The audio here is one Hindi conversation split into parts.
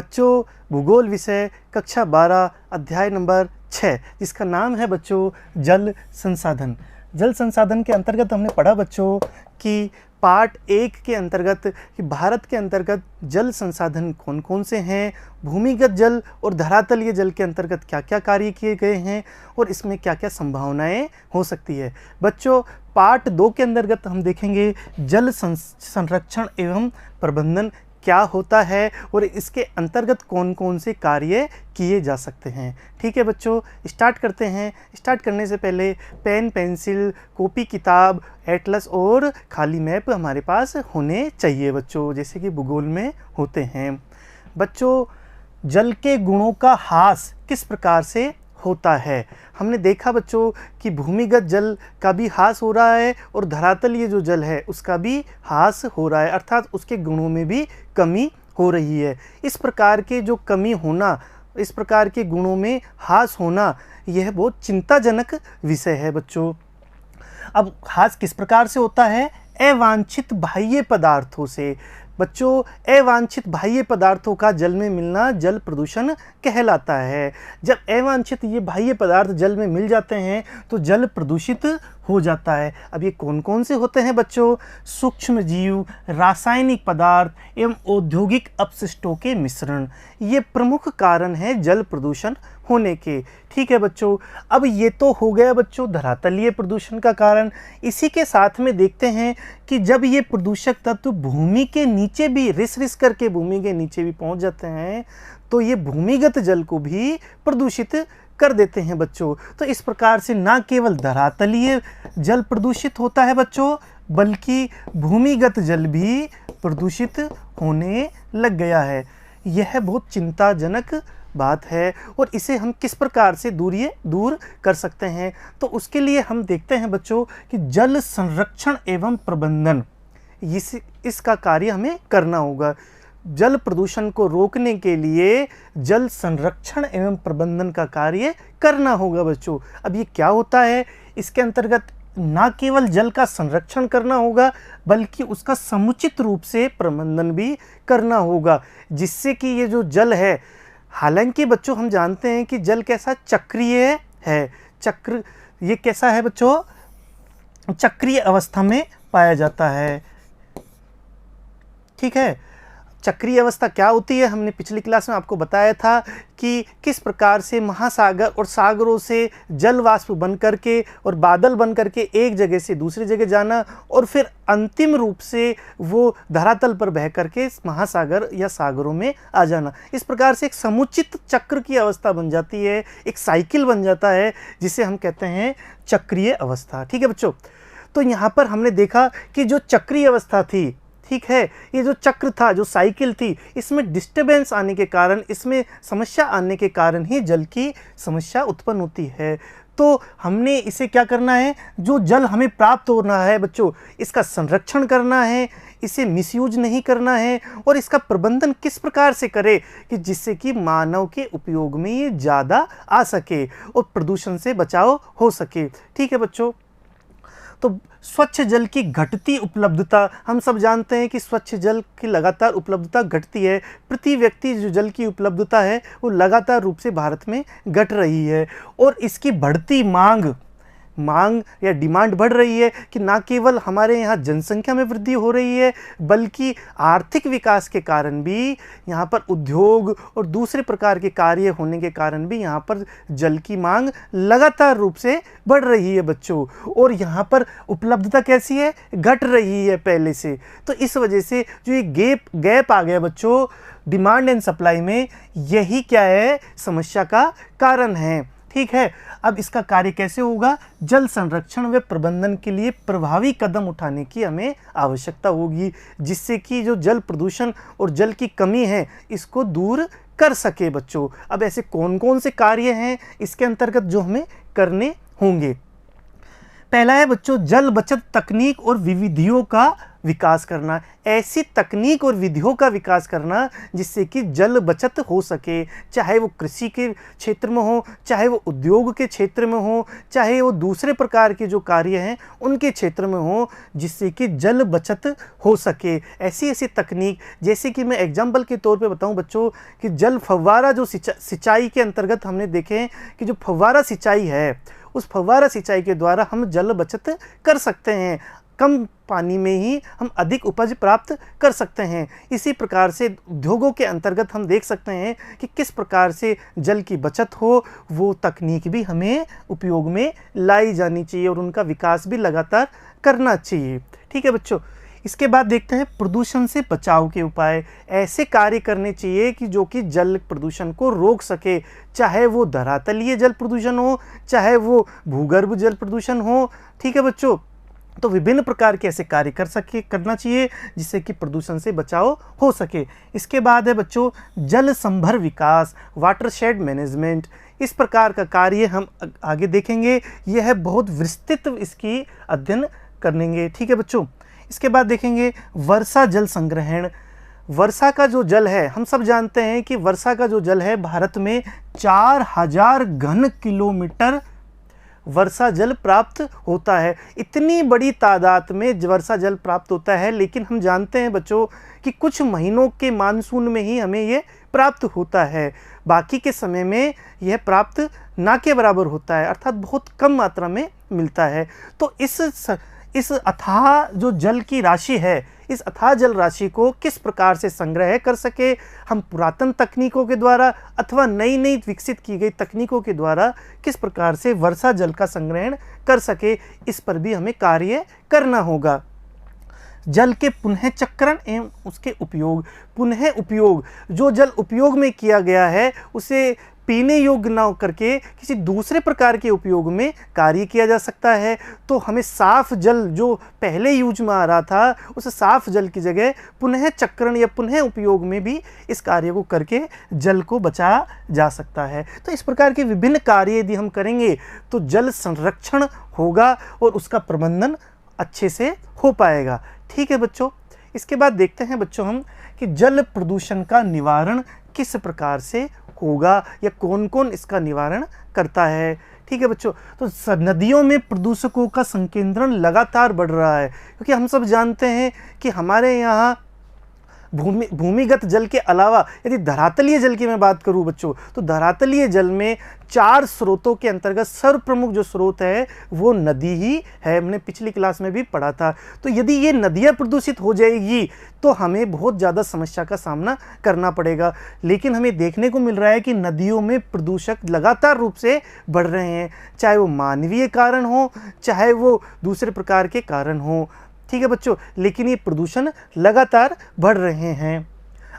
बच्चों भूगोल विषय कक्षा 12 अध्याय नंबर 6 जिसका नाम है बच्चों जल संसाधन। जल संसाधन के अंतर्गत हमने पढ़ा बच्चों कि पार्ट 1 के अंतर्गत कि भारत के अंतर्गत जल संसाधन कौन कौन से हैं, भूमिगत जल और धरातलीय जल के अंतर्गत क्या क्या कार्य किए गए हैं और इसमें क्या क्या संभावनाएं हो सकती है। बच्चों पार्ट 2 के अंतर्गत हम देखेंगे जल संरक्षण एवं प्रबंधन क्या होता है और इसके अंतर्गत कौन कौन से कार्य किए जा सकते हैं। ठीक है बच्चों, स्टार्ट करते हैं। स्टार्ट करने से पहले पेन पेंसिल कॉपी किताब एटलस और खाली मैप हमारे पास होने चाहिए बच्चों, जैसे कि भूगोल में होते हैं। बच्चों जल के गुणों का ह्रास किस प्रकार से होता है। हमने देखा बच्चों कि भूमिगत जल का भी ह्रास हो रहा है और धरातलीय जो जल है उसका भी ह्रास हो रहा है, अर्थात उसके गुणों में भी कमी हो रही है। इस प्रकार के जो कमी होना, इस प्रकार के गुणों में ह्रास होना, यह बहुत चिंताजनक विषय है बच्चों। अब ह्रास किस प्रकार से होता है? अवांछित बाह्य पदार्थों से। बच्चों अवांछित बाह्य पदार्थों का जल में मिलना जल प्रदूषण कहलाता है। जब अवांछित ये बाह्य पदार्थ जल में मिल जाते हैं तो जल प्रदूषित हो जाता है। अब ये कौन कौन से होते हैं बच्चों? सूक्ष्म जीव, रासायनिक पदार्थ एवं औद्योगिक अपशिष्टों के मिश्रण, ये प्रमुख कारण है जल प्रदूषण होने के। ठीक है बच्चों, अब ये तो हो गया बच्चों धरातलीय प्रदूषण का कारण। इसी के साथ में देखते हैं कि जब ये प्रदूषक तत्व भूमि के नीचे भी रिस करके भूमि के नीचे भी पहुंच जाते हैं तो ये भूमिगत जल को भी प्रदूषित कर देते हैं बच्चों। तो इस प्रकार से ना केवल धरातलीय जल प्रदूषित होता है बच्चों, बल्कि भूमिगत जल भी प्रदूषित होने लग गया है। यह बहुत चिंताजनक बात है और इसे हम किस प्रकार से दूर कर सकते हैं, तो उसके लिए हम देखते हैं बच्चों कि जल संरक्षण एवं प्रबंधन इसका कार्य हमें करना होगा। जल प्रदूषण को रोकने के लिए जल संरक्षण एवं प्रबंधन का कार्य करना होगा बच्चों। अब ये क्या होता है? इसके अंतर्गत ना केवल जल का संरक्षण करना होगा बल्कि उसका समुचित रूप से प्रबंधन भी करना होगा, जिससे कि ये जो जल है, हालांकि बच्चों हम जानते हैं कि जल कैसा चक्रीय है। ये कैसा है बच्चों? चक्रीय अवस्था में पाया जाता है। ठीक है, चक्रीय अवस्था क्या होती है? हमने पिछली क्लास में आपको बताया था कि किस प्रकार से महासागर और सागरों से जल वाष्प बन करके और बादल बन करके एक जगह से दूसरी जगह जाना और फिर अंतिम रूप से वो धरातल पर बह करके महासागर या सागरों में आ जाना। इस प्रकार से एक समुचित चक्र की अवस्था बन जाती है, एक साइकिल बन जाता है, जिसे हम कहते हैं चक्रीय अवस्था। ठीक है बच्चों, तो यहाँ पर हमने देखा कि जो चक्रीय अवस्था थी, ठीक है, ये जो चक्र था, जो साइकिल थी, इसमें डिस्टर्बेंस आने के कारण, इसमें समस्या आने के कारण ही जल की समस्या उत्पन्न होती है। तो हमने इसे क्या करना है? जो जल हमें प्राप्त होना है बच्चों, इसका संरक्षण करना है, इसे मिसयूज नहीं करना है और इसका प्रबंधन किस प्रकार से करें कि जिससे कि मानव के उपयोग में ये ज़्यादा आ सके और प्रदूषण से बचाव हो सके। ठीक है बच्चों, तो स्वच्छ जल की घटती उपलब्धता, हम सब जानते हैं कि स्वच्छ जल की लगातार उपलब्धता घटती है। प्रति व्यक्ति जो जल की उपलब्धता है वो लगातार रूप से भारत में घट रही है और इसकी बढ़ती मांग या डिमांड बढ़ रही है कि ना केवल हमारे यहाँ जनसंख्या में वृद्धि हो रही है बल्कि आर्थिक विकास के कारण भी यहाँ पर उद्योग और दूसरे प्रकार के कार्य होने के कारण भी यहाँ पर जल की मांग लगातार रूप से बढ़ रही है बच्चों। और यहाँ पर उपलब्धता कैसी है? घट रही है पहले से। तो इस वजह से जो ये गैप आ गया बच्चों डिमांड एंड सप्लाई में, यही क्या है? समस्या का कारण है। ठीक है, अब इसका कार्य कैसे होगा? जल संरक्षण व प्रबंधन के लिए प्रभावी कदम उठाने की हमें आवश्यकता होगी, जिससे कि जो जल प्रदूषण और जल की कमी है इसको दूर कर सके बच्चों। अब ऐसे कौन कौन से कार्य हैं इसके अंतर्गत जो हमें करने होंगे? पहला है बच्चों जल बचत तकनीक और विविधियों का विकास करना, ऐसी तकनीक और विधियों का विकास करना जिससे कि जल बचत हो सके, चाहे वो कृषि के क्षेत्र में हो, चाहे वो उद्योग के क्षेत्र में हो, चाहे वो दूसरे प्रकार के जो कार्य हैं उनके क्षेत्र में हो, जिससे कि जल बचत हो सके। ऐसी ऐसी तकनीक, जैसे कि मैं एग्जाम्पल के तौर पे बताऊं बच्चों कि जल फव्वारा जो सिंचाई के अंतर्गत हमने देखे कि जो फव्वारा सिंचाई है, उस फव्वारा सिंचाई के द्वारा हम जल बचत कर सकते हैं, कम पानी में ही हम अधिक उपज प्राप्त कर सकते हैं। इसी प्रकार से उद्योगों के अंतर्गत हम देख सकते हैं कि किस प्रकार से जल की बचत हो, वो तकनीक भी हमें उपयोग में लाई जानी चाहिए और उनका विकास भी लगातार करना चाहिए। ठीक है बच्चों, इसके बाद देखते हैं प्रदूषण से बचाव के उपाय। ऐसे कार्य करने चाहिए कि जो कि जल प्रदूषण को रोक सके, चाहे वो धरातलीय जल प्रदूषण हो, चाहे वो भूगर्भ जल प्रदूषण हो। ठीक है बच्चों, तो विभिन्न प्रकार के ऐसे कार्य करना चाहिए जिससे कि प्रदूषण से बचाव हो सके। इसके बाद है बच्चों जल संभर विकास, वाटरशेड मैनेजमेंट। इस प्रकार का कार्य हम आगे देखेंगे, यह है बहुत विस्तृत इसकी अध्ययन करेंगे। ठीक है बच्चों, इसके बाद देखेंगे वर्षा जल संग्रहण। वर्षा का जो जल है, हम सब जानते हैं कि वर्षा का जो जल है भारत में 4000 घन किलोमीटर वर्षा जल प्राप्त होता है। इतनी बड़ी तादाद में वर्षा जल प्राप्त होता है, लेकिन हम जानते हैं बच्चों कि कुछ महीनों के मानसून में ही हमें ये प्राप्त होता है, बाकी के समय में यह प्राप्त ना के बराबर होता है, अर्थात बहुत कम मात्रा में मिलता है। तो इस अथाह जो जल की राशि है, इस अथाह जल राशि को किस प्रकार से संग्रह कर सके, हम पुरातन तकनीकों के द्वारा अथवा नई नई विकसित की गई तकनीकों के द्वारा किस प्रकार से वर्षा जल का संग्रहण कर सके, इस पर भी हमें कार्य करना होगा। जल के पुनः चक्रण एवं उसके उपयोग। पुनः उपयोग, जो जल उपयोग में किया गया है उसे पीने योग्य ना करके किसी दूसरे प्रकार के उपयोग में कार्य किया जा सकता है। तो हमें साफ जल जो पहले यूज में आ रहा था, उस साफ जल की जगह पुनः चक्रण या पुनः उपयोग में भी इस कार्य को करके जल को बचाया जा सकता है। तो इस प्रकार के विभिन्न कार्य यदि हम करेंगे तो जल संरक्षण होगा और उसका प्रबंधन अच्छे से हो पाएगा। ठीक है बच्चों, इसके बाद देखते हैं बच्चों हम कि जल प्रदूषण का निवारण किस प्रकार से होगा या कौन कौन इसका निवारण करता है। ठीक है बच्चों, तो नदियों में प्रदूषकों का संकेंद्रण लगातार बढ़ रहा है, क्योंकि हम सब जानते हैं कि हमारे यहाँ भूमिगत जल के अलावा यदि धरातलीय जल की मैं बात करूं बच्चों, तो धरातलीय जल में 4 स्रोतों के अंतर्गत सर्वप्रमुख जो स्रोत है वो नदी ही है। हमने पिछली क्लास में भी पढ़ा था। तो यदि ये नदियां प्रदूषित हो जाएगी तो हमें बहुत ज़्यादा समस्या का सामना करना पड़ेगा। लेकिन हमें देखने को मिल रहा है कि नदियों में प्रदूषक लगातार रूप से बढ़ रहे हैं, चाहे वो मानवीय कारण हो, चाहे वो दूसरे प्रकार के कारण हो। ठीक है बच्चों, लेकिन ये प्रदूषण लगातार बढ़ रहे हैं।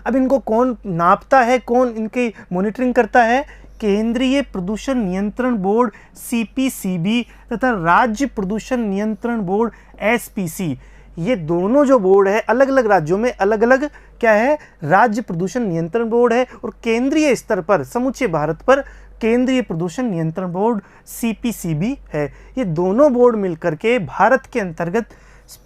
अब इनको कौन नापता है, कौन इनकी मॉनिटरिंग करता है? केंद्रीय प्रदूषण नियंत्रण बोर्ड CPCB तथा राज्य प्रदूषण नियंत्रण बोर्ड SPC। ये दोनों जो बोर्ड है अलग अलग राज्यों में अलग अलग क्या है, राज्य प्रदूषण नियंत्रण बोर्ड है, और केंद्रीय स्तर पर समूचे भारत पर केंद्रीय प्रदूषण नियंत्रण बोर्ड CPCB है। ये दोनों बोर्ड मिलकर के भारत के अंतर्गत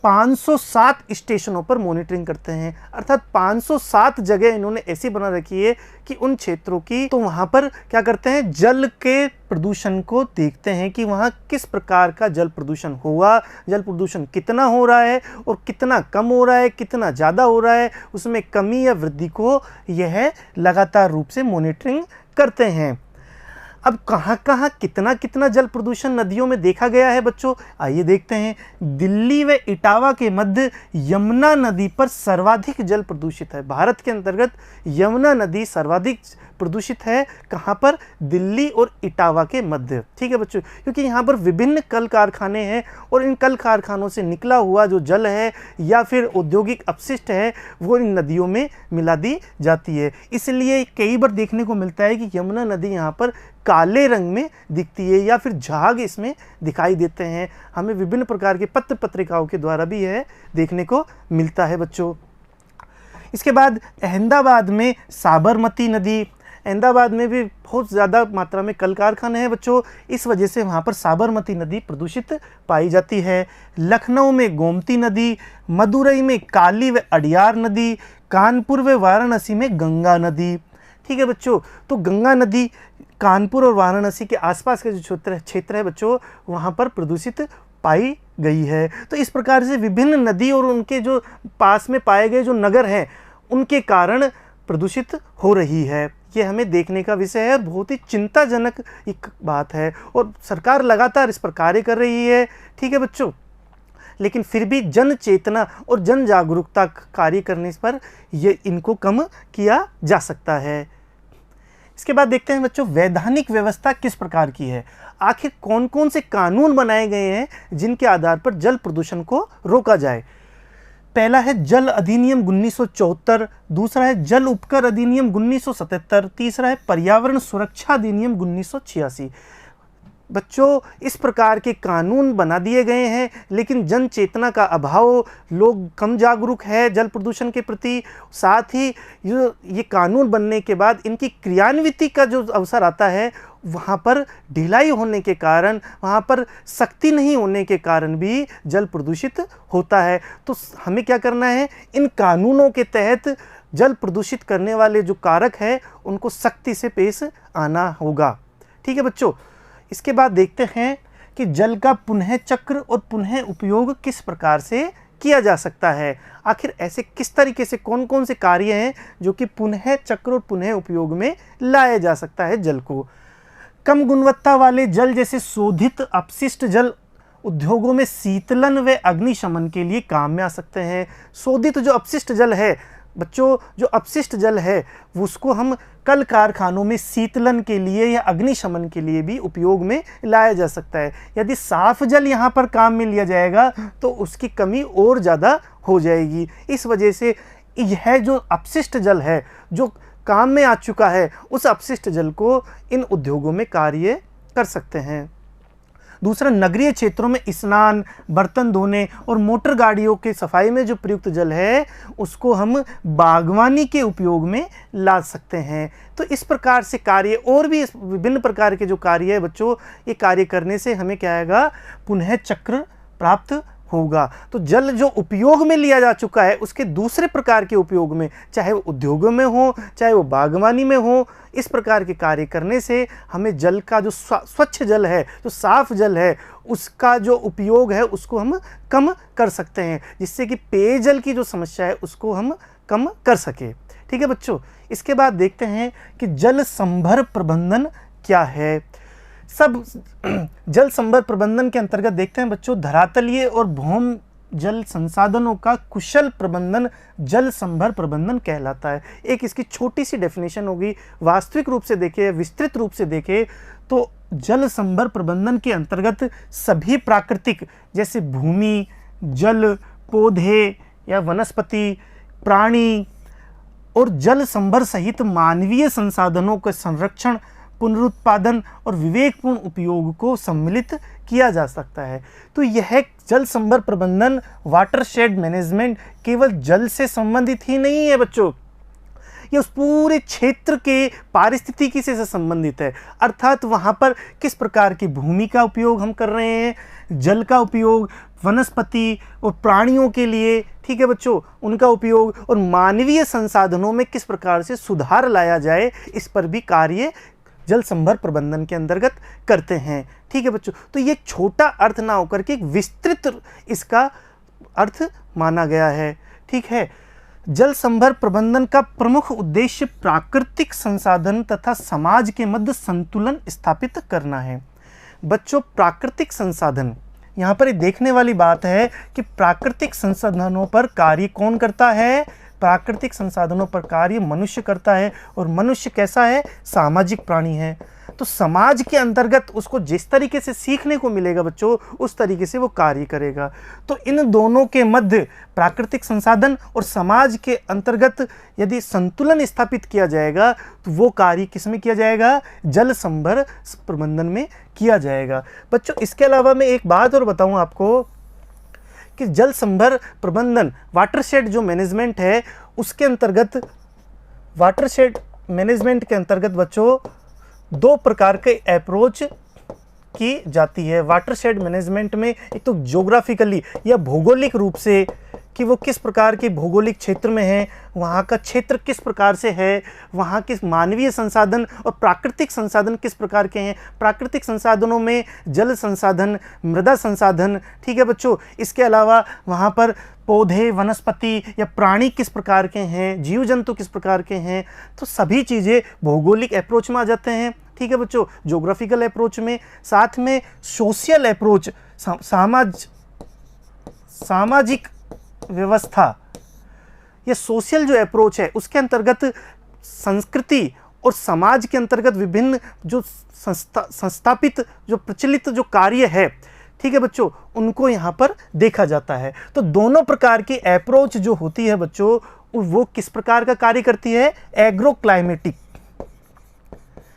507 स्टेशनों पर मॉनिटरिंग करते हैं, अर्थात 507 जगह इन्होंने ऐसी बना रखी है कि उन क्षेत्रों की, तो वहाँ पर क्या करते हैं, जल के प्रदूषण को देखते हैं कि वहाँ किस प्रकार का जल प्रदूषण हुआ, जल प्रदूषण कितना हो रहा है और कितना कम हो रहा है, कितना ज़्यादा हो रहा है, उसमें कमी या वृद्धि को यह लगातार रूप से मॉनिटरिंग करते हैं। अब कहाँ कहाँ कितना कितना जल प्रदूषण नदियों में देखा गया है बच्चों, आइए देखते हैं। दिल्ली व इटावा के मध्य यमुना नदी पर सर्वाधिक जल प्रदूषित है। भारत के अंतर्गत यमुना नदी सर्वाधिक प्रदूषित है। कहाँ पर? दिल्ली और इटावा के मध्य। ठीक है बच्चों, क्योंकि यहाँ पर विभिन्न कल कारखाने हैं और इन कल कारखानों से निकला हुआ जो जल है या फिर औद्योगिक अपशिष्ट है वो इन नदियों में मिला दी जाती है। इसलिए कई बार देखने को मिलता है कि यमुना नदी यहाँ पर काले रंग में दिखती है या फिर झाग इसमें दिखाई देते हैं। हमें विभिन्न प्रकार के पत्र पत्रिकाओं के द्वारा भी यह देखने को मिलता है बच्चों। इसके बाद अहमदाबाद में साबरमती नदी, अहमदाबाद में भी बहुत ज़्यादा मात्रा में कल कारखाने हैं बच्चों, इस वजह से वहाँ पर साबरमती नदी प्रदूषित पाई जाती है। लखनऊ में गोमती नदी, मदुरई में काली व अड़ियार नदी, कानपुर व वाराणसी में गंगा नदी। ठीक है बच्चों, तो गंगा नदी कानपुर और वाराणसी के आसपास के जो क्षेत्र है बच्चों, वहाँ पर प्रदूषित पाई गई है। तो इस प्रकार से विभिन्न नदी और उनके जो पास में पाए गए जो नगर हैं उनके कारण प्रदूषित हो रही है। ये हमें देखने का विषय है, बहुत ही चिंताजनक एक बात है और सरकार लगातार इस पर कार्य कर रही है। ठीक है बच्चों, लेकिन फिर भी जन चेतना और जन जागरूकता कार्य करने पर ये इनको कम किया जा सकता है। इसके बाद देखते हैं बच्चों, वैधानिक व्यवस्था किस प्रकार की है। आखिर कौन कौन से कानून बनाए गए हैं जिनके आधार पर जल प्रदूषण को रोका जाए। पहला है जल अधिनियम 1974, दूसरा है जल उपकर अधिनियम 1977, तीसरा है पर्यावरण सुरक्षा अधिनियम 1986। बच्चों, इस प्रकार के कानून बना दिए गए हैं, लेकिन जन चेतना का अभाव, लोग कम जागरूक है जल प्रदूषण के प्रति। साथ ही ये कानून बनने के बाद इनकी क्रियान्विति का जो अवसर आता है, वहाँ पर ढिलाई होने के कारण, वहाँ पर सख्ती नहीं होने के कारण भी जल प्रदूषित होता है। तो हमें क्या करना है, इन कानूनों के तहत जल प्रदूषित करने वाले जो कारक हैं उनको सख्ती से पेश आना होगा। ठीक है बच्चों, इसके बाद देखते हैं कि जल का पुनः चक्र और पुनः उपयोग किस प्रकार से किया जा सकता है। आखिर ऐसे किस तरीके से कौन कौन से कार्य हैं जो कि पुनः चक्र और पुनः उपयोग में लाया जा सकता है जल को। कम गुणवत्ता वाले जल जैसे शोधित अपशिष्ट जल उद्योगों में शीतलन व अग्निशमन के लिए काम में आ सकते हैं। शोधित जो अपशिष्ट जल है बच्चों, जो अपशिष्ट जल है उसको हम कल कारखानों में शीतलन के लिए या अग्निशमन के लिए भी उपयोग में लाया जा सकता है। यदि साफ जल यहाँ पर काम में लिया जाएगा तो उसकी कमी और ज़्यादा हो जाएगी। इस वजह से यह जो अपशिष्ट जल है जो काम में आ चुका है, उस अपशिष्ट जल को इन उद्योगों में कार्य कर सकते हैं। दूसरा, नगरीय क्षेत्रों में स्नान, बर्तन धोने और मोटर गाड़ियों के सफाई में जो प्रयुक्त जल है उसको हम बागवानी के उपयोग में ला सकते हैं। तो इस प्रकार से कार्य और भी विभिन्न प्रकार के जो कार्य है बच्चों, ये कार्य करने से हमें क्या आएगा, पुनः चक्र प्राप्त होगा। तो जल जो उपयोग में लिया जा चुका है उसके दूसरे प्रकार के उपयोग में, चाहे वो उद्योगों में हो चाहे वो बागवानी में हो, इस प्रकार के कार्य करने से हमें जल का जो स्वच्छ जल है, जो साफ जल है, उसका जो उपयोग है उसको हम कम कर सकते हैं, जिससे कि पेयजल की जो समस्या है उसको हम कम कर सके। ठीक है बच्चों, इसके बाद देखते हैं कि जल संभर प्रबंधन क्या है। सब जल संभर प्रबंधन के अंतर्गत देखते हैं बच्चों, धरातलीय और भौम जल संसाधनों का कुशल प्रबंधन जल संभर प्रबंधन कहलाता है। एक इसकी छोटी सी डेफिनेशन होगी। वास्तविक रूप से देखें, विस्तृत रूप से देखें तो जल संभर प्रबंधन के अंतर्गत सभी प्राकृतिक जैसे भूमि, जल, पौधे या वनस्पति, प्राणी और जल संभर सहित मानवीय संसाधनों के संरक्षण, पुनरुत्पादन और विवेकपूर्ण उपयोग को सम्मिलित किया जा सकता है। तो यह जल संभर प्रबंधन, वाटरशेड मैनेजमेंट केवल जल से संबंधित ही नहीं है बच्चों, ये उस पूरे क्षेत्र के पारिस्थितिकी से संबंधित है। अर्थात वहाँ पर किस प्रकार की भूमि का उपयोग हम कर रहे हैं, जल का उपयोग वनस्पति और प्राणियों के लिए, ठीक है बच्चों, उनका उपयोग, और मानवीय संसाधनों में किस प्रकार से सुधार लाया जाए, इस पर भी कार्य जल संभर प्रबंधन के अंतर्गत करते हैं। ठीक है बच्चों, तो ये छोटा अर्थ ना होकर के एक विस्तृत इसका अर्थ माना गया है। ठीक है, जल संभर प्रबंधन का प्रमुख उद्देश्य प्राकृतिक संसाधन तथा समाज के मध्य संतुलन स्थापित करना है। बच्चों, प्राकृतिक संसाधन, यहाँ पर देखने वाली बात है कि प्राकृतिक संसाधनों पर कार्य कौन करता है। प्राकृतिक संसाधनों पर कार्य मनुष्य करता है, और मनुष्य कैसा है, सामाजिक प्राणी है। तो समाज के अंतर्गत उसको जिस तरीके से सीखने को मिलेगा बच्चों, उस तरीके से वो कार्य करेगा। तो इन दोनों के मध्य, प्राकृतिक संसाधन और समाज के अंतर्गत यदि संतुलन स्थापित किया जाएगा तो वो कार्य किस में किया जाएगा, जल संभर प्रबंधन में किया जाएगा। बच्चों, इसके अलावा मैं एक बात और बताऊं आपको कि जल संभर प्रबंधन, वाटरशेड जो मैनेजमेंट है उसके अंतर्गत, वाटरशेड मैनेजमेंट के अंतर्गत बच्चों दो प्रकार के अप्रोच की जाती है। वाटरशेड मैनेजमेंट में एक तो ज्योग्राफिकली या भौगोलिक रूप से कि वो किस प्रकार के भौगोलिक क्षेत्र में है, वहाँ का क्षेत्र किस प्रकार से है, वहाँ के मानवीय संसाधन और प्राकृतिक संसाधन किस प्रकार के हैं। प्राकृतिक संसाधनों में जल संसाधन, मृदा संसाधन, ठीक है बच्चों। इसके अलावा वहाँ पर पौधे, वनस्पति या प्राणी किस प्रकार के हैं, जीव जंतु किस प्रकार के हैं, तो सभी चीज़ें भौगोलिक अप्रोच में आ जाते हैं, ठीक है बच्चों, ज्योग्राफिकल अप्रोच में। साथ में सोशल अप्रोच, सामाजिक व्यवस्था, ये सोशल जो अप्रोच है उसके अंतर्गत संस्कृति और समाज के अंतर्गत विभिन्न जो संस्थापित जो प्रचलित जो कार्य है, ठीक है बच्चों, उनको यहाँ पर देखा जाता है। तो दोनों प्रकार की अप्रोच जो होती है बच्चों, वो किस प्रकार का कार्य करती है, एग्रो क्लाइमेटिक,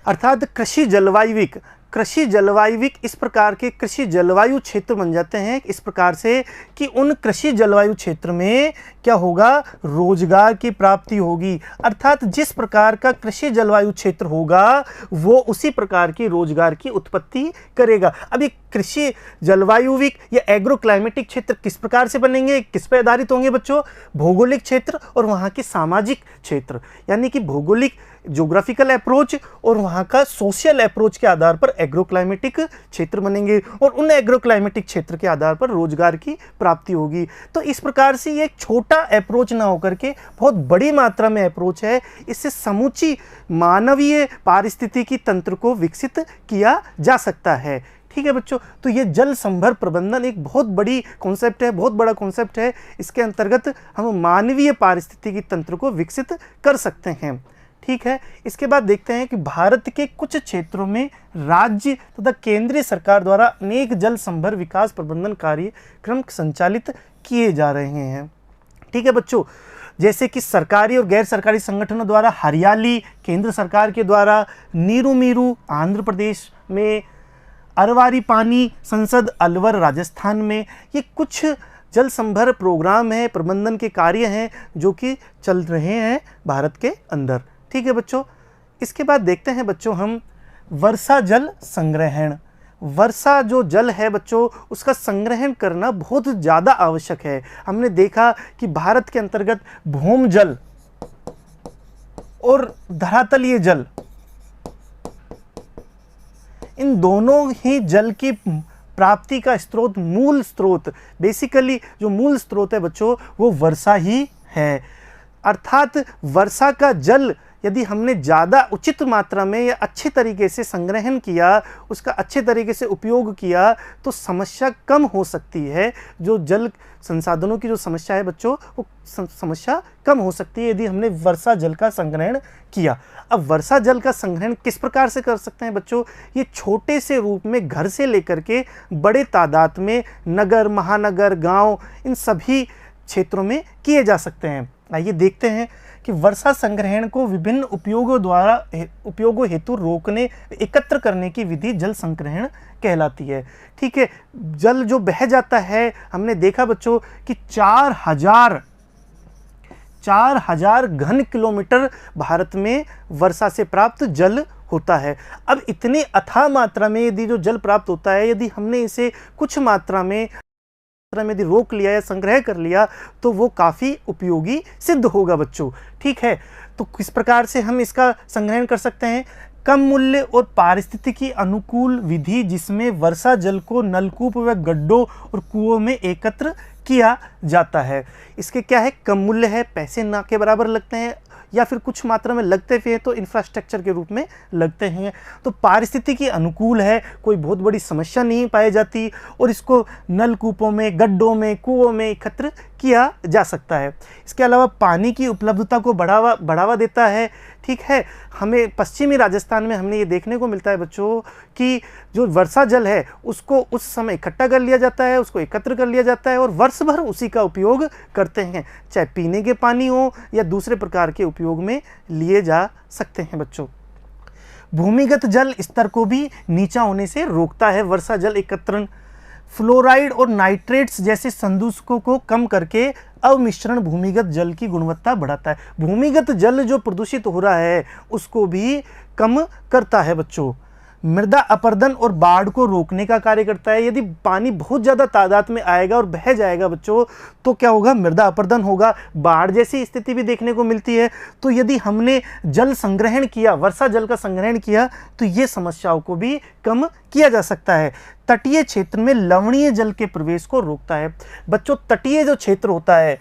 अर्थात कृषि जलवायविक। कृषि जलवायविक इस प्रकार के कृषि जलवायु क्षेत्र बन जाते हैं इस प्रकार से कि उन कृषि जलवायु क्षेत्र में क्या होगा, रोजगार की प्राप्ति होगी। अर्थात जिस प्रकार का कृषि जलवायु क्षेत्र होगा वो उसी प्रकार की रोजगार की उत्पत्ति करेगा। अभी कृषि जलवायुविक या एग्रो क्लाइमेटिक क्षेत्र किस प्रकार से बनेंगे, किस पर आधारित होंगे बच्चों, भौगोलिक क्षेत्र और वहाँ की सामाजिक क्षेत्र, यानी कि भौगोलिक ज्योग्राफिकल अप्रोच और वहाँ का सोशल अप्रोच के आधार पर एग्रो क्लाइमेटिक क्षेत्र बनेंगे और उन एग्रो क्लाइमेटिक क्षेत्र के आधार पर रोजगार की प्राप्ति होगी। तो इस प्रकार से ये एक छोटा अप्रोच ना होकर के बहुत बड़ी मात्रा में अप्रोच है। इससे समूची मानवीय पारिस्थितिकी तंत्र को विकसित किया जा सकता है, ठीक है बच्चों। तो ये जल संभर प्रबंधन एक बहुत बड़ी कॉन्सेप्ट है, बहुत बड़ा कॉन्सेप्ट है। इसके अंतर्गत हम मानवीय पारिस्थितिकी तंत्र को विकसित कर सकते हैं, ठीक है। इसके बाद देखते हैं कि भारत के कुछ क्षेत्रों में राज्य तथा केंद्रीय सरकार द्वारा अनेक जल संभर विकास प्रबंधन कार्यक्रम संचालित किए जा रहे हैं, ठीक है बच्चों। जैसे कि सरकारी और गैर सरकारी संगठनों द्वारा हरियाली केंद्र सरकार के द्वारा, नीरू मीरू आंध्र प्रदेश में, अरवारी पानी संसद अलवर राजस्थान में, ये कुछ जल संभर प्रोग्राम है, प्रबंधन के कार्य हैं जो कि चल रहे हैं भारत के अंदर, ठीक है बच्चों। इसके बाद देखते हैं बच्चों हम वर्षा जल संग्रहण। वर्षा जो जल है बच्चों उसका संग्रहण करना बहुत ज़्यादा आवश्यक है। हमने देखा कि भारत के अंतर्गत भूमि जल और धरातलीय जल, इन दोनों ही जल की प्राप्ति का स्रोत, मूल स्रोत, बेसिकली जो मूल स्रोत है बच्चों वो वर्षा ही है। अर्थात वर्षा का जल यदि हमने ज़्यादा उचित मात्रा में या अच्छे तरीके से संग्रहण किया, उसका अच्छे तरीके से उपयोग किया तो समस्या कम हो सकती है। जो जल संसाधनों की जो समस्या है बच्चों वो समस्या कम हो सकती है यदि हमने वर्षा जल का संग्रहण किया। अब वर्षा जल का संग्रहण किस प्रकार से कर सकते हैं बच्चों, ये छोटे से रूप में घर से लेकर के बड़े तादाद में नगर, महानगर, गाँव, इन सभी क्षेत्रों में किए जा सकते हैं। आइए देखते हैं कि वर्षा संग्रहण को विभिन्न उपयोगों हेतु रोकने, एकत्र करने की विधि जल संग्रहण कहलाती है, ठीक है। जल जो बह जाता है, हमने देखा बच्चों कि 4000 घन किलोमीटर भारत में वर्षा से प्राप्त जल होता है। अब इतनी अथाह मात्रा में यदि जो जल प्राप्त होता है, यदि हमने इसे कुछ मात्रा में यदि रोक लिया या संग्रह कर लिया तो वो काफ़ी उपयोगी सिद्ध होगा बच्चों, ठीक है। तो किस प्रकार से हम इसका संग्रहण कर सकते हैं, कम मूल्य और पारिस्थितिकी अनुकूल विधि जिसमें वर्षा जल को नलकूप व गड्ढों और कुओं में एकत्र किया जाता है। इसके क्या है, कम मूल्य है, पैसे ना के बराबर लगते हैं या फिर कुछ मात्रा में लगते भी हैं तो इंफ्रास्ट्रक्चर के रूप में लगते हैं। तो पारिस्थितिकी अनुकूल है, कोई बहुत बड़ी समस्या नहीं पाई जाती और इसको नलकूपों में, गड्ढों में, कुओं में एकत्र किया जा सकता है। इसके अलावा पानी की उपलब्धता को बढ़ावा देता है, ठीक है। हमें पश्चिमी राजस्थान में हमने ये देखने को मिलता है बच्चों कि जो वर्षा जल है उसको उस समय इकट्ठा कर लिया जाता है, उसको एकत्र कर लिया जाता है और वर्ष भर उसी का उपयोग करते हैं, चाहे पीने के पानी हो या दूसरे प्रकार के उपयोग में लिए जा सकते हैं बच्चों। भूमिगत जल स्तर को भी नीचा होने से रोकता है वर्षा जल एकत्रण। फ्लोराइड और नाइट्रेट्स जैसे संदूषकों को कम करके अवमिश्रण भूमिगत जल की गुणवत्ता बढ़ाता है। भूमिगत जल जो प्रदूषित हो रहा है उसको भी कम करता है बच्चों। मृदा अपरदन और बाढ़ को रोकने का कार्य करता है। यदि पानी बहुत ज़्यादा तादाद में आएगा और बह जाएगा बच्चों तो क्या होगा, मृदा अपरदन होगा, बाढ़ जैसी स्थिति भी देखने को मिलती है। तो यदि हमने जल संग्रहण किया, वर्षा जल का संग्रहण किया, तो ये समस्याओं को भी कम किया जा सकता है। तटीय क्षेत्र में लवणीय जल के प्रवेश को रोकता है। बच्चों तटीय जो क्षेत्र होता है,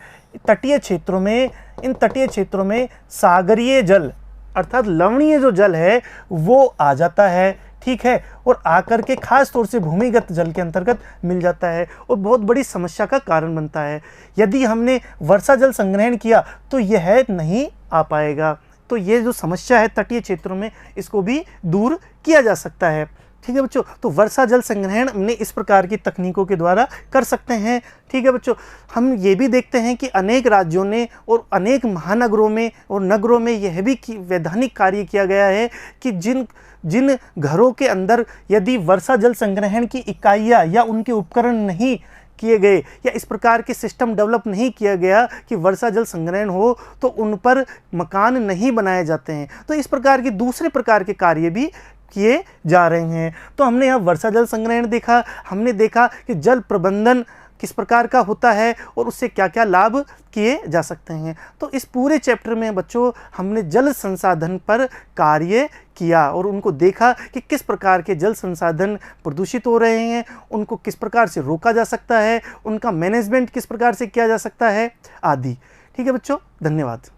तटीय क्षेत्रों में, इन तटीय क्षेत्रों में सागरीय जल अर्थात लवणीय जो जल है वो आ जाता है, ठीक है, और आकर के खास तौर से भूमिगत जल के अंतर्गत मिल जाता है और बहुत बड़ी समस्या का कारण बनता है। यदि हमने वर्षा जल संग्रहण किया तो यह नहीं आ पाएगा। तो ये जो समस्या है तटीय क्षेत्रों में, इसको भी दूर किया जा सकता है, ठीक है बच्चों। तो वर्षा जल संग्रहण हमने इस प्रकार की तकनीकों के द्वारा कर सकते हैं, ठीक है बच्चों। हम ये भी देखते हैं कि अनेक राज्यों ने और अनेक महानगरों में और नगरों में यह भी वैधानिक कार्य किया गया है कि जिन घरों के अंदर यदि वर्षा जल संग्रहण की इकाइयाँ या उनके उपकरण नहीं किए गए या इस प्रकार के सिस्टम डेवलप नहीं किया गया कि वर्षा जल संग्रहण हो, तो उन पर मकान नहीं बनाए जाते हैं। तो इस प्रकार के दूसरे प्रकार के कार्य भी किए जा रहे हैं। तो हमने यहाँ वर्षा जल संग्रहण देखा, हमने देखा कि जल प्रबंधन किस प्रकार का होता है और उससे क्या क्या लाभ किए जा सकते हैं। तो इस पूरे चैप्टर में बच्चों हमने जल संसाधन पर कार्य किया और उनको देखा कि किस प्रकार के जल संसाधन प्रदूषित हो रहे हैं, उनको किस प्रकार से रोका जा सकता है, उनका मैनेजमेंट किस प्रकार से किया जा सकता है आदि। ठीक है बच्चों, धन्यवाद।